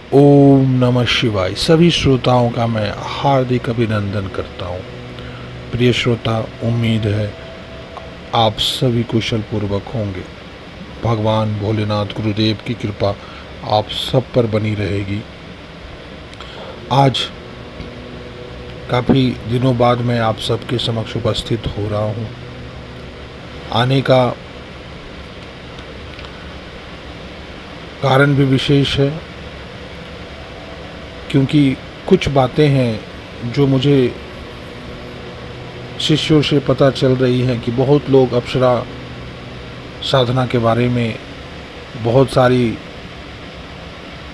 ओम नमः शिवाय। सभी श्रोताओं का मैं हार्दिक अभिनंदन करता हूँ। प्रिय श्रोता, उम्मीद है आप सभी कुशल पूर्वक होंगे। भगवान भोलेनाथ गुरुदेव की कृपा आप सब पर बनी रहेगी। आज काफ़ी दिनों बाद मैं आप सबके समक्ष उपस्थित हो रहा हूँ। आने का कारण भी विशेष है, क्योंकि कुछ बातें हैं जो मुझे शिष्यों से पता चल रही हैं कि बहुत लोग अप्सरा साधना के बारे में बहुत सारी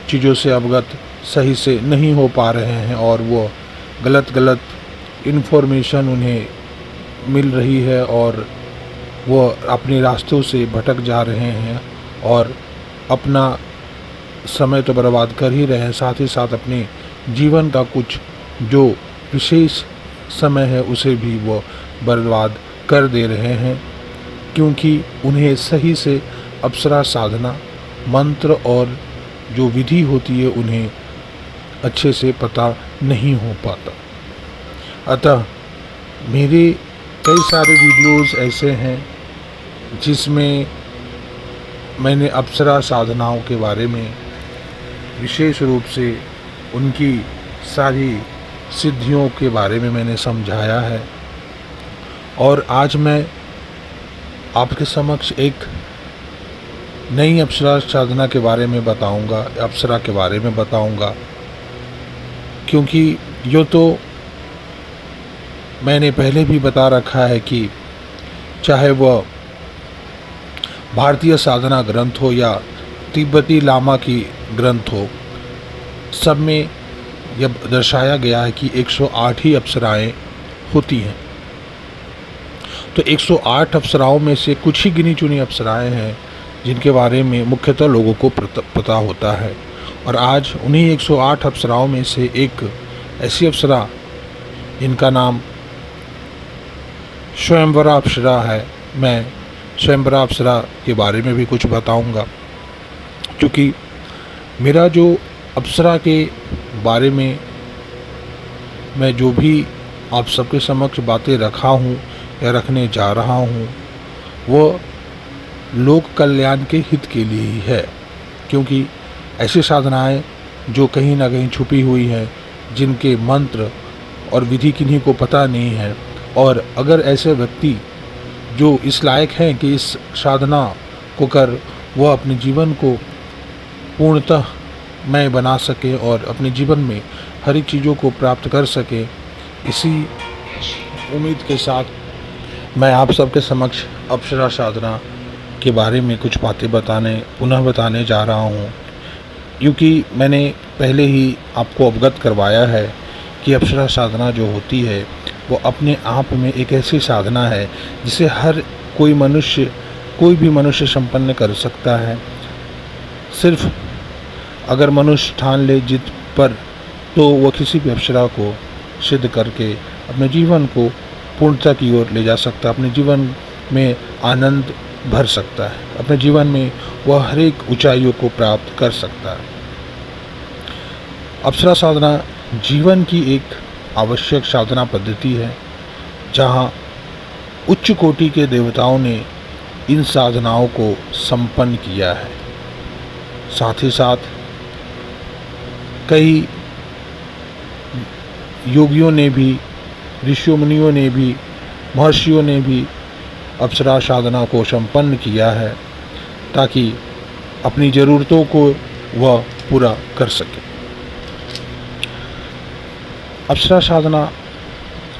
चीज़ों से अवगत सही से नहीं हो पा रहे हैं और वो गलत इन्फॉर्मेशन उन्हें मिल रही है और वो अपने रास्तों से भटक जा रहे हैं और अपना समय तो बर्बाद कर ही रहे हैं, साथ ही साथ अपने जीवन का कुछ जो विशेष समय है उसे भी वो बर्बाद कर दे रहे हैं, क्योंकि उन्हें सही से अप्सरा साधना मंत्र और जो विधि होती है उन्हें अच्छे से पता नहीं हो पाता। अतः मेरे कई सारे वीडियोस ऐसे हैं जिसमें मैंने अप्सरा साधनाओं के बारे में विशेष रूप से उनकी सारी सिद्धियों के बारे में मैंने समझाया है। और आज मैं आपके समक्ष एक नई अप्सरा साधना के बारे में बताऊंगा, अप्सरा के बारे में बताऊंगा, क्योंकि यो तो मैंने पहले भी बता रखा है कि चाहे वह भारतीय साधना ग्रंथ हो या तिब्बती लामा की ग्रंथ हो, सब में यह दर्शाया गया है कि 108 ही अप्सराएं होती हैं। तो 108 अप्सराओं में से कुछ ही गिनी चुनी अप्सराएं हैं जिनके बारे में मुख्यतः लोगों को पता होता है। और आज उन्हीं 108 अप्सराओं में से एक ऐसी अप्सरा जिनका नाम स्वयंवरा अप्सरा है, मैं स्वयंवरा अप्सरा के बारे में भी कुछ बताऊंगा। क्योंकि मेरा जो अप्सरा के बारे में मैं जो भी आप सबके समक्ष बातें रखा हूँ या रखने जा रहा हूँ, वो लोक कल्याण के हित के लिए ही है। क्योंकि ऐसी साधनाएं जो कहीं ना कहीं छुपी हुई हैं, जिनके मंत्र और विधि किन्हीं को पता नहीं है, और अगर ऐसे व्यक्ति जो इस लायक हैं कि इस साधना को कर वह अपने जीवन को पूर्णतः मैं बना सके और अपने जीवन में हर एक चीज़ों को प्राप्त कर सके, इसी उम्मीद के साथ मैं आप सबके समक्ष अप्सरा साधना के बारे में कुछ बातें पुनः बताने जा रहा हूँ। क्योंकि मैंने पहले ही आपको अवगत करवाया है कि अप्सरा साधना जो होती है वो अपने आप में एक ऐसी साधना है जिसे हर कोई भी मनुष्य संपन्न कर सकता है। सिर्फ अगर मनुष्य ठान ले जिद पर, तो वह किसी भी अप्सरा को सिद्ध करके अपने जीवन को पूर्णता की ओर ले जा सकता है, अपने जीवन में आनंद भर सकता है, अपने जीवन में वह हर एक ऊंचाइयों को प्राप्त कर सकता है। अप्सरा साधना जीवन की एक आवश्यक साधना पद्धति है, जहाँ उच्च कोटि के देवताओं ने इन साधनाओं को संपन्न किया है। साथ ही साथ कई योगियों ने भी, ऋषियों मुनियों ने भी, महर्षियों ने भी अप्सरा साधना को संपन्न किया है ताकि अपनी ज़रूरतों को वह पूरा कर सके। अप्सरा साधना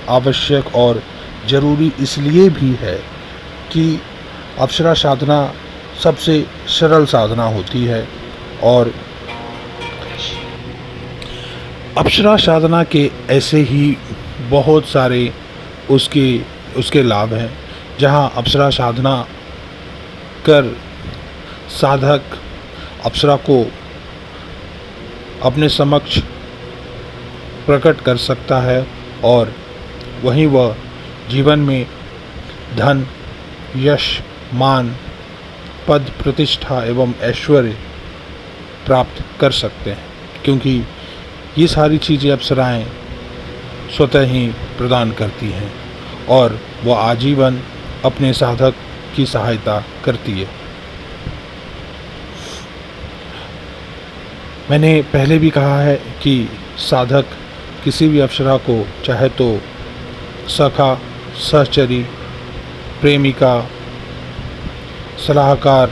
आवश्यक और ज़रूरी इसलिए भी है कि अप्सरा साधना सबसे सरल साधना होती है और अप्सरा साधना के ऐसे ही बहुत सारे उसके लाभ हैं, जहां अप्सरा साधना कर साधक अप्सरा को अपने समक्ष प्रकट कर सकता है और वहीं वह जीवन में धन, यश, मान, पद, प्रतिष्ठा एवं ऐश्वर्य प्राप्त कर सकते हैं। क्योंकि ये सारी चीज़ें अप्सराएं स्वतः ही प्रदान करती हैं और वह आजीवन अपने साधक की सहायता करती है। मैंने पहले भी कहा है कि साधक किसी भी अप्सरा को चाहे तो सखा, सहचरी, प्रेमिका, सलाहकार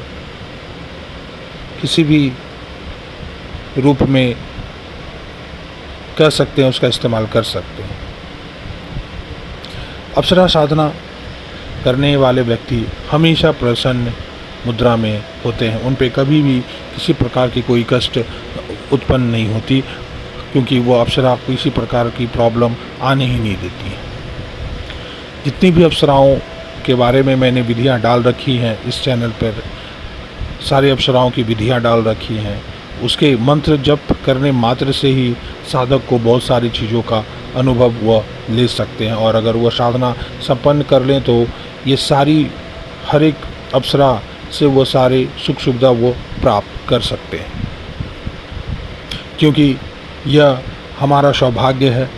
किसी भी रूप में कर सकते हैं, उसका इस्तेमाल कर सकते हैं। अप्सरा साधना करने वाले व्यक्ति हमेशा प्रसन्न मुद्रा में होते हैं। उन पे कभी भी किसी प्रकार की कोई कष्ट उत्पन्न नहीं होती, क्योंकि वो अप्सरा किसी प्रकार की प्रॉब्लम आने ही नहीं देती है। जितनी भी अप्सराओं के बारे में मैंने विधियां डाल रखी हैं इस चैनल पर, सारी अप्सराओं की विधियां डाल रखी हैं। उसके मंत्र जप करने मात्र से ही साधक को बहुत सारी चीज़ों का अनुभव वह ले सकते हैं, और अगर वह साधना संपन्न कर लें तो ये सारी हर एक अप्सरा से वो सारे सुख सुविधा वो प्राप्त कर सकते हैं। क्योंकि यह हमारा सौभाग्य है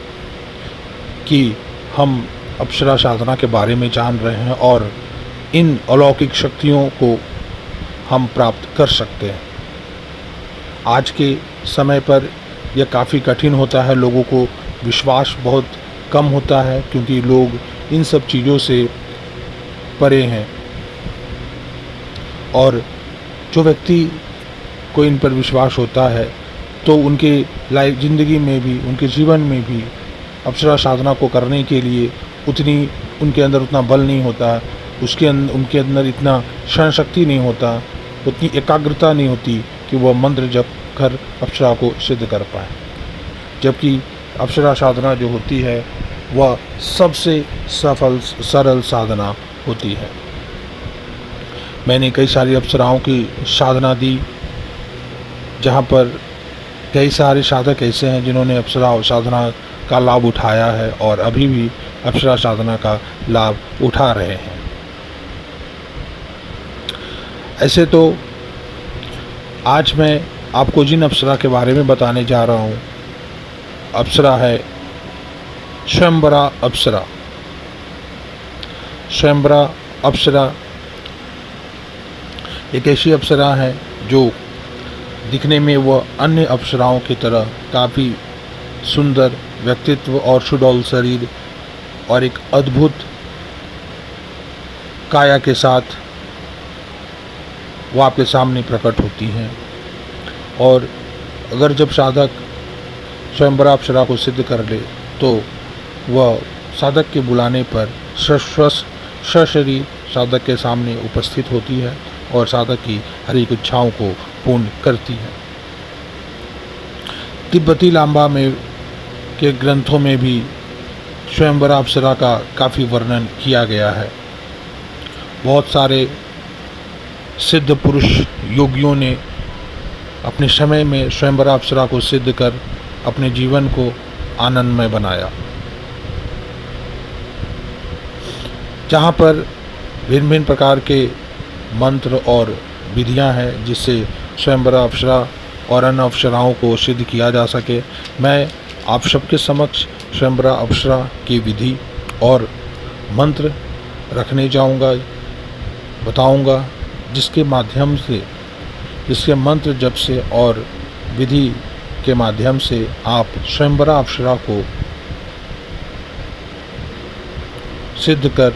कि हम अप्सरा साधना के बारे में जान रहे हैं और इन अलौकिक शक्तियों को हम प्राप्त कर सकते हैं। आज के समय पर यह काफ़ी कठिन होता है, लोगों को विश्वास बहुत कम होता है, क्योंकि लोग इन सब चीज़ों से परे हैं, और जो व्यक्ति को इन पर विश्वास होता है तो उनके लाइफ ज़िंदगी में भी, उनके जीवन में भी अप्सरा साधना को करने के लिए उनके अंदर उतना बल नहीं होता, उनके अंदर इतना क्षण शक्ति नहीं होता, उतनी एकाग्रता नहीं होती कि वह मंत्र जप कर अप्सरा को सिद्ध कर पाए। जबकि अप्सरा साधना जो होती है वह सबसे सरल साधना होती है। मैंने कई सारी अप्सराओं की साधना दी, जहाँ पर कई सारे साधक ऐसे हैं जिन्होंने अप्सरा साधना का लाभ उठाया है और अभी भी अप्सरा साधना का लाभ उठा रहे हैं। ऐसे तो आज मैं आपको जिन अप्सरा के बारे में बताने जा रहा हूँ, अप्सरा है स्वयंवरा अप्सरा। स्वयंवरा अप्सरा एक ऐसी अप्सरा है जो दिखने में वह अन्य अप्सराओं की तरह काफ़ी सुंदर व्यक्तित्व और सुडौल शरीर और एक अद्भुत काया के साथ वो आपके सामने प्रकट होती हैं। और अगर जब साधक स्वयंवरा अप्सरा को सिद्ध कर ले तो वह साधक के बुलाने पर सशरीर साधक के सामने उपस्थित होती है और साधक की हर एक इच्छाओं को पूर्ण करती है। तिब्बती लांबा में के ग्रंथों में भी स्वयंवरा अप्सरा का काफ़ी वर्णन किया गया है। बहुत सारे सिद्ध पुरुष योगियों ने अपने समय में स्वयंवरा अप्सरा को सिद्ध कर अपने जीवन को आनंदमय बनाया। जहाँ पर भिन्न भिन्न प्रकार के मंत्र और विधियां हैं जिससे स्वयंवरा अप्सरा और अन्य अप्सराओं को सिद्ध किया जा सके, मैं आप सबके समक्ष स्वयंवरा अप्सरा की विधि और मंत्र रखने जाऊंगा, बताऊंगा, जिसके मंत्र जप से और विधि के माध्यम से आप स्वयंवरा अप्सरा को सिद्ध कर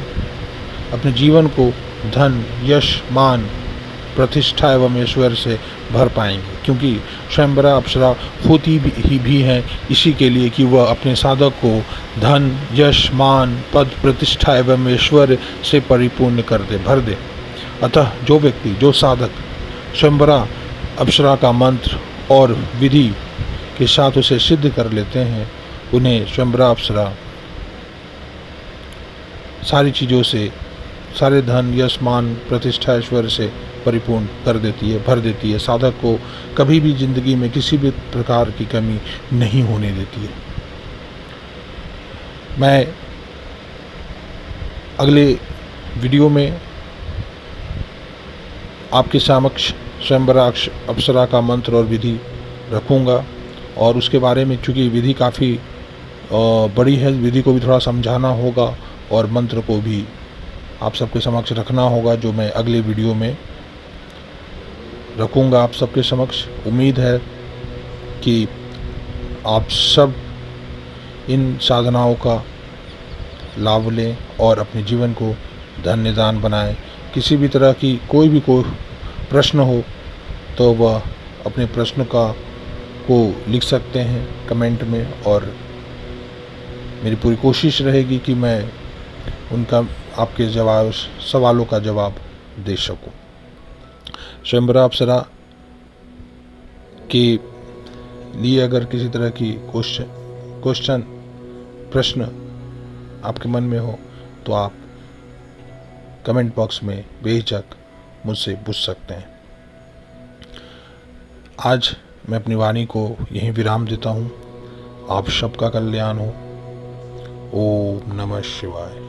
अपने जीवन को धन, यश, मान, प्रतिष्ठा एवं ऐश्वर्य से भर पाएंगे। क्योंकि स्वयंवरा अप्सरा होती भी हैं इसी के लिए कि वह अपने साधक को धन, यश, मान, पद, प्रतिष्ठा एवं ऐश्वर्य से परिपूर्ण कर दे, भर दे। अतः जो व्यक्ति, जो साधक स्वयंवरा अप्सरा का मंत्र और विधि के साथ उसे सिद्ध कर लेते हैं, उन्हें स्वयंवरा अप्सरा सारी चीज़ों से, सारे धन, यश, मान, प्रतिष्ठा, ऐश्वर्य से परिपूर्ण कर देती है, भर देती है। साधक को कभी भी जिंदगी में किसी भी प्रकार की कमी नहीं होने देती है। मैं अगले वीडियो में आपके समक्ष स्वयंवरा अप्सरा का मंत्र और विधि रखूँगा। और उसके बारे में चूँकि विधि काफ़ी बड़ी है, विधि को भी थोड़ा समझाना होगा और मंत्र को भी आप सबके समक्ष रखना होगा, जो मैं अगले वीडियो में रखूँगा आप सबके समक्ष। उम्मीद है कि आप सब इन साधनाओं का लाभ लें और अपने जीवन को धन्यदान बनाएं। किसी भी तरह की कोई प्रश्न हो तो वह अपने प्रश्न को लिख सकते हैं कमेंट में, और मेरी पूरी कोशिश रहेगी कि मैं उनका आपके सवालों का जवाब दे सकूं। स्वयंवरा अप्सरा के लिए अगर किसी तरह की प्रश्न आपके मन में हो तो आप कमेंट बॉक्स में बेहिचक मुझसे पूछ सकते हैं। आज मैं अपनी वाणी को यहीं विराम देता हूँ। आप सबका कल्याण हो। ओम नमः शिवाय।